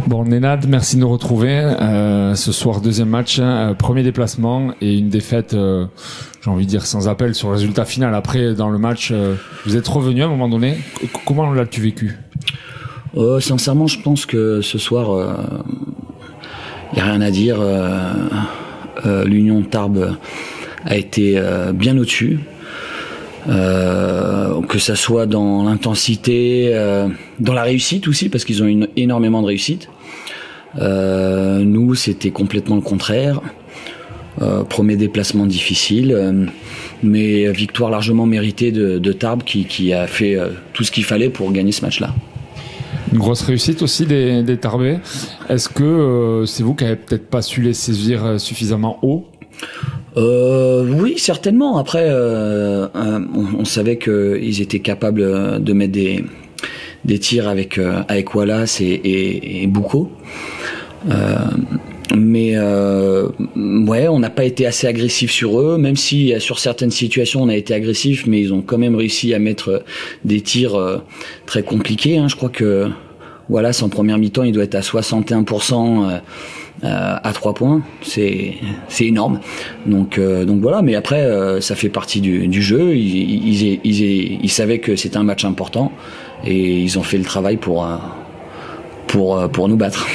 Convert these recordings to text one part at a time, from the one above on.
Bon, Nenad, merci de nous retrouver. Ce soir, deuxième match, premier déplacement et une défaite, j'ai envie de dire sans appel sur le résultat final. Après, dans le match, vous êtes revenu à un moment donné. Comment l'as-tu vécu ? Sincèrement, je pense que ce soir, il n'y a rien à dire. L'Union de Tarbes a été bien au-dessus. Que ça soit dans l'intensité, dans la réussite aussi, parce qu'ils ont énormément de réussite. Nous, c'était complètement le contraire. Premier déplacement difficile, mais victoire largement méritée de Tarbes qui a fait tout ce qu'il fallait pour gagner ce match-là. Une grosse réussite aussi des Tarbais. Est-ce que c'est vous qui avez peut-être pas su les saisir suffisamment haut ? Oui, certainement. Après, on savait qu'ils étaient capables de mettre des tirs avec Wallace et Boucaud. Mais ouais, on n'a pas été assez agressif sur eux, même si sur certaines situations on a été agressif, mais ils ont quand même réussi à mettre des tirs très compliqués. Je crois que Wallace en première mi-temps, il doit être à 61%. À 3 points, c'est énorme. Donc voilà, mais après ça fait partie du jeu. Ils savaient que c'était un match important et ils ont fait le travail pour nous battre.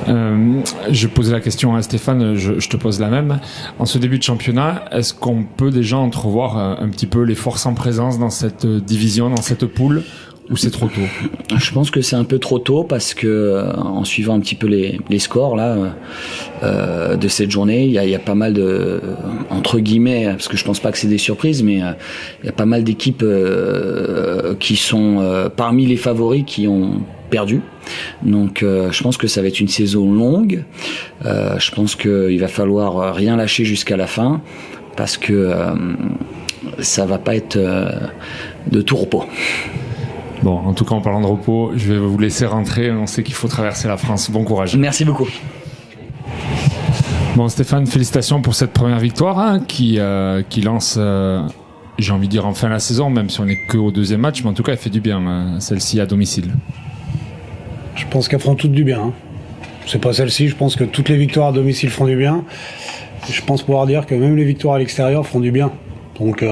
Je posais la question à Stéphane, je te pose la même. En ce début de championnat, est-ce qu'on peut déjà entrevoir un petit peu les forces en présence dans cette division, dans cette poule ? Ou c'est trop tôt ? Je pense que c'est un peu trop tôt parce que en suivant un petit peu les scores là de cette journée, il y a pas mal de, entre guillemets, parce que je pense pas que c'est des surprises, mais il y a pas mal d'équipes qui sont parmi les favoris qui ont perdu. Donc je pense que ça va être une saison longue. Je pense qu'il va falloir rien lâcher jusqu'à la fin parce que ça va pas être de tout repos. Bon, en tout cas, en parlant de repos, je vais vous laisser rentrer. On sait qu'il faut traverser la France. Bon courage. Merci beaucoup. Bon, Stéphane, félicitations pour cette première victoire qui lance, j'ai envie de dire, enfin la saison, même si on n'est qu'au deuxième match. Mais en tout cas, elle fait du bien, celle-ci à domicile. Je pense qu'elles feront toutes du bien. C'est pas celle-ci. Je pense que toutes les victoires à domicile font du bien. Et je pense pouvoir dire que même les victoires à l'extérieur font du bien. Donc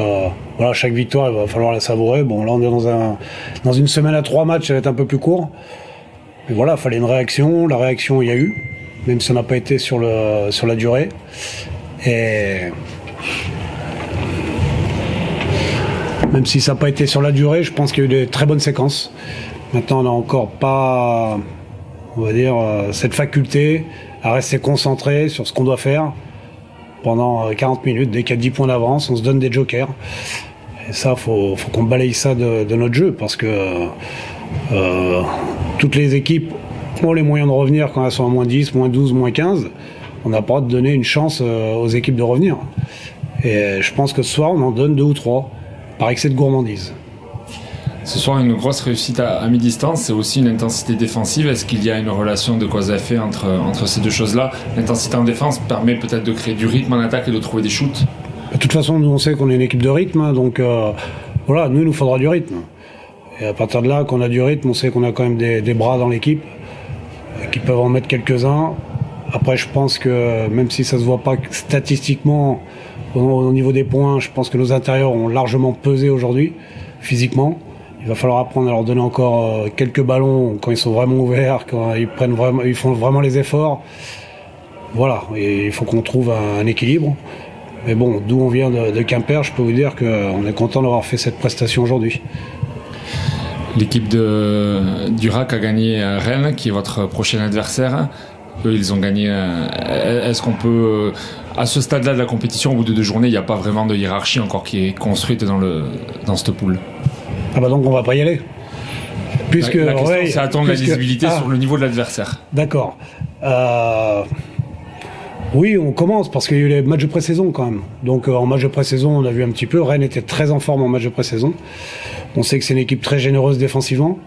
voilà, chaque victoire, il va falloir la savourer. Bon, là, on est dans une semaine à 3 matchs, ça va être un peu plus court. Mais voilà, il fallait une réaction. La réaction, il y a eu, même si ça n'a pas été sur la durée. Et même si ça n'a pas été sur la durée, je pense qu'il y a eu des très bonnes séquences. Maintenant, on n'a encore pas, on va dire, cette faculté à rester concentré sur ce qu'on doit faire. Pendant 40 minutes, dès qu'il y a 10 points d'avance, on se donne des jokers. Et ça, faut qu'on balaye ça de notre jeu, parce que toutes les équipes ont les moyens de revenir quand elles sont à moins 10, moins 12, moins 15. On n'a pas le droit de donner une chance aux équipes de revenir. Et je pense que ce soir, on en donne 2 ou 3, par excès de gourmandise. Ce soir, une grosse réussite à mi-distance, c'est aussi une intensité défensive. Est-ce qu'il y a une relation de cause à effet entre ces deux choses-là ? L'intensité en défense permet peut-être de créer du rythme en attaque et de trouver des shoots ? De toute façon, nous, on sait qu'on est une équipe de rythme, donc voilà, nous, il nous faudra du rythme. Et à partir de là, quand on a du rythme, on sait qu'on a quand même des bras dans l'équipe, qui peuvent en mettre quelques-uns. Après, je pense que même si ça se voit pas statistiquement au niveau des points, je pense que nos intérieurs ont largement pesé aujourd'hui, physiquement. Il va falloir apprendre à leur donner encore quelques ballons quand ils sont vraiment ouverts, quand ils font vraiment les efforts. Voilà, et il faut qu'on trouve un équilibre. Mais bon, d'où on vient de Quimper, je peux vous dire qu'on est content d'avoir fait cette prestation aujourd'hui. L'équipe du RAC a gagné Rennes, qui est votre prochain adversaire. Eux, ils ont gagné. Est-ce qu'on peut, à ce stade-là de la compétition, au bout de 2 journées, il n'y a pas vraiment de hiérarchie encore qui est construite dans cette poule ? Ah bah donc on va pas y aller. Puisque la question, c'est attendre la visibilité sur le niveau de l'adversaire. D'accord. Oui, on commence parce qu'il y a eu les matchs de pré-saison quand même. Donc en match de pré-saison, on a vu un petit peu. Rennes était très en forme en match de pré-saison. On sait que c'est une équipe très généreuse défensivement.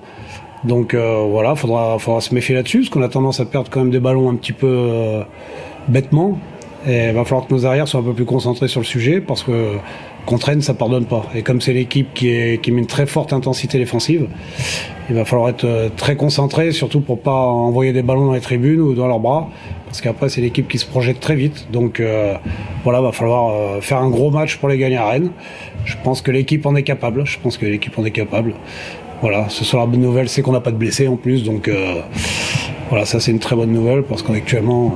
Donc voilà, faudra se méfier là-dessus, parce qu'on a tendance à perdre quand même des ballons un petit peu bêtement. Et il va falloir que nos arrières soient un peu plus concentrés sur le sujet, parce que contre Rennes, ça pardonne pas. Et comme c'est l'équipe qui met une très forte intensité défensive, il va falloir être très concentré, surtout pour pas envoyer des ballons dans les tribunes ou dans leurs bras, parce qu'après c'est l'équipe qui se projette très vite. Donc voilà, va falloir faire un gros match pour les gagner à Rennes. Je pense que l'équipe en est capable. Voilà, ce soir la bonne nouvelle, c'est qu'on n'a pas de blessés en plus, donc voilà, ça c'est une très bonne nouvelle parce qu'actuellement.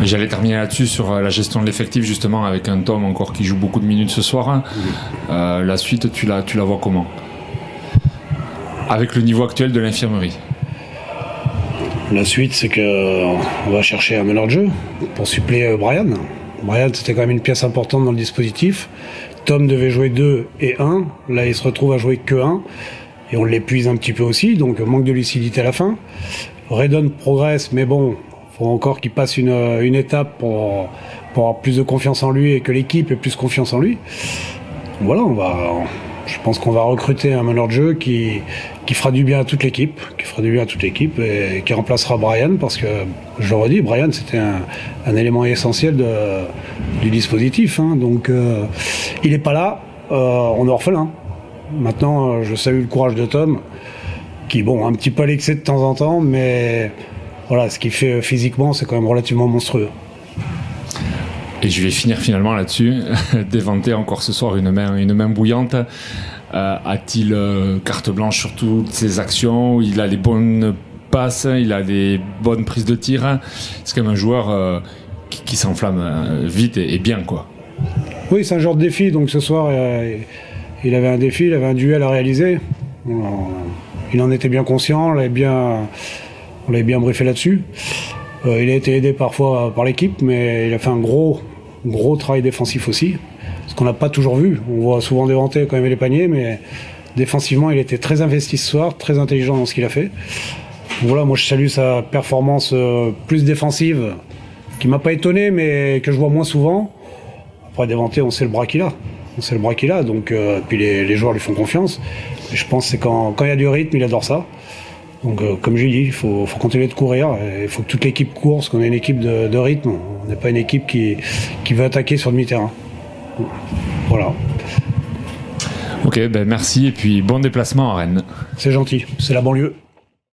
J'allais terminer là-dessus sur la gestion de l'effectif, justement, avec un Tom encore qui joue beaucoup de minutes ce soir. La suite, tu la vois comment? Avec le niveau actuel de l'infirmerie. La suite, c'est qu'on va chercher un meneur de jeu pour suppléer Brian. Brian, c'était quand même une pièce importante dans le dispositif. Tom devait jouer 2 et 1. Là, il se retrouve à jouer que 1. Et on l'épuise un petit peu aussi, donc manque de lucidité à la fin. Redon progresse, mais bon, faut encore qu'il passe une étape pour avoir plus de confiance en lui et que l'équipe ait plus confiance en lui. Voilà, je pense qu'on va recruter un meneur de jeu qui fera du bien à toute l'équipe, et qui remplacera Brian, parce que, je le redis, Brian c'était un élément essentiel du dispositif, hein. Donc il n'est pas là, on est orphelin. Maintenant, je salue le courage de Tom, qui, bon, un petit peu à l'excès de temps en temps, mais voilà, ce qu'il fait physiquement, c'est quand même relativement monstrueux. Et je vais finir finalement là-dessus. Devante encore ce soir une main bouillante. A-t-il carte blanche sur toutes ses actions? Il a les bonnes passes, il a des bonnes prises de tir. C'est quand même un joueur qui s'enflamme vite et bien, quoi. Oui, c'est un genre de défi. Donc ce soir, il avait un défi, il avait un duel à réaliser. Il en était bien conscient, on l'avait bien briefé là-dessus. Il a été aidé parfois par l'équipe, mais il a fait un gros travail défensif aussi, ce qu'on n'a pas toujours vu. On voit souvent Devante quand même les paniers, mais défensivement, il était très investi ce soir, très intelligent dans ce qu'il a fait. Voilà, moi je salue sa performance plus défensive, qui m'a pas étonné, mais que je vois moins souvent. Après Devante, on sait le bras qu'il a. Donc puis les joueurs lui font confiance. Et je pense que c'est quand il y a du rythme, il adore ça. Donc comme je dis, il faut continuer de courir, il faut que toute l'équipe court, parce qu'on est une équipe de rythme, on n'est pas une équipe qui veut attaquer sur demi-terrain. Voilà. Ok, merci et puis bon déplacement à Rennes. C'est gentil, c'est la banlieue.